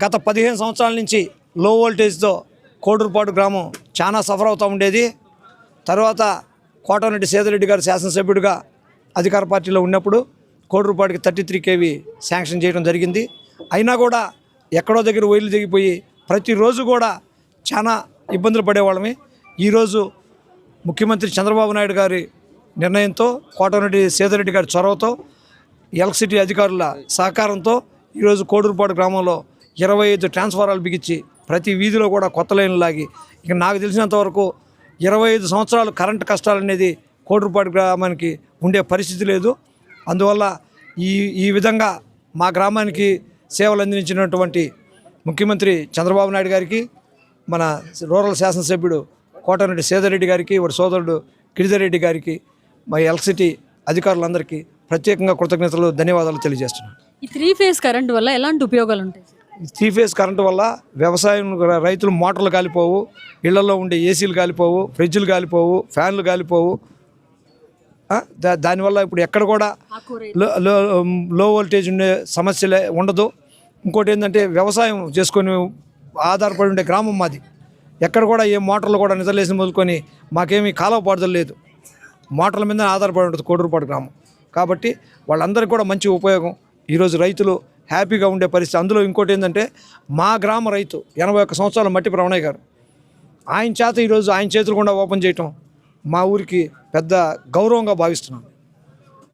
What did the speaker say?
గత 15 సంవత్సరాల నుంచి లో వోల్టేజ్తో కోడూరుపాడు గ్రామం చాలా సఫర్ అవుతూ ఉండేది. తర్వాత కోటమిరెడ్డి సేదరెడ్డి గారు శాసనసభ్యుడిగా అధికార పార్టీలో ఉన్నప్పుడు కోడూరుపాడుకి 33 kV శాంక్షన్ చేయడం జరిగింది. అయినా కూడా ఎక్కడో దగ్గర వైర్లు తెగిపోయి ప్రతిరోజు కూడా చాలా ఇబ్బందులు పడేవాళ్ళమే. ఈరోజు ముఖ్యమంత్రి చంద్రబాబు నాయుడు గారి నిర్ణయంతో, కోటమిరెడ్డి సేదరెడ్డి గారి చొరవతో, ఎలక్ట్రిసిటీ అధికారుల సహకారంతో ఈరోజు కోడూరుపాడు గ్రామంలో 25 ట్రాన్స్ఫారాలు బిగించి ప్రతి వీధిలో కూడా కొత్త లైన్లు లాగి, ఇక నాకు తెలిసినంతవరకు 25 సంవత్సరాలు కరెంటు కష్టాలు అనేది కోడూరుపాడు గ్రామానికి ఉండే పరిస్థితి లేదు. అందువల్ల ఈ విధంగా మా గ్రామానికి సేవలు అందించినటువంటి ముఖ్యమంత్రి చంద్రబాబు నాయుడు గారికి, మన రూరల్ శాసనసభ్యుడు కోటమిరెడ్డి సేదరెడ్డి గారికి, వాడి సోదరుడు గిరిధర్రెడ్డి గారికి, మా ఎలక్ట్రిసిటీ అధికారులందరికీ ప్రత్యేకంగా కృతజ్ఞతలు, ధన్యవాదాలు తెలియజేస్తున్నాను. ఈ 3 phase కరెంట్ వల్ల ఎలాంటి ఉపయోగాలు ఉంటాయి? 3 phase కరెంటు వల్ల వ్యవసాయం రైతులు మోటార్లు కాలిపోవు, ఇళ్లలో ఉండే ఏసీలు కాలిపోవు, ఫ్రిడ్జ్లు కాలిపోవు, ఫ్యాన్లు కాలిపోవు. దానివల్ల ఇప్పుడు ఎక్కడ కూడా లో వోల్టేజ్ ఉండే సమస్యలే ఉండదు. ఇంకోటి ఏంటంటే వ్యవసాయం చేసుకొని ఆధారపడి ఉండే గ్రామం మాది. ఎక్కడ కూడా ఏ మోటార్లు కూడా నిద్రలేసి మొదలుకొని మాకేమీ కాలువ పాడుదల లేదు. మోటార్ల మీద ఆధారపడి ఉంటుంది కోడూరుపాడు గ్రామం. కాబట్టి వాళ్ళందరికీ కూడా మంచి ఉపయోగం. ఈరోజు రైతులు హ్యాపీగా ఉండే పరిస్థితి. అందులో ఇంకోటి ఏంటంటే మా గ్రామ రైతు 81 సంవత్సరాల మట్టి రమణయ్య గారు, ఆయన చేత ఈరోజు ఆయన చేతులు కూడా ఓపెన్ చేయటం మా ఊరికి పెద్ద గౌరవంగా భావిస్తున్నాను.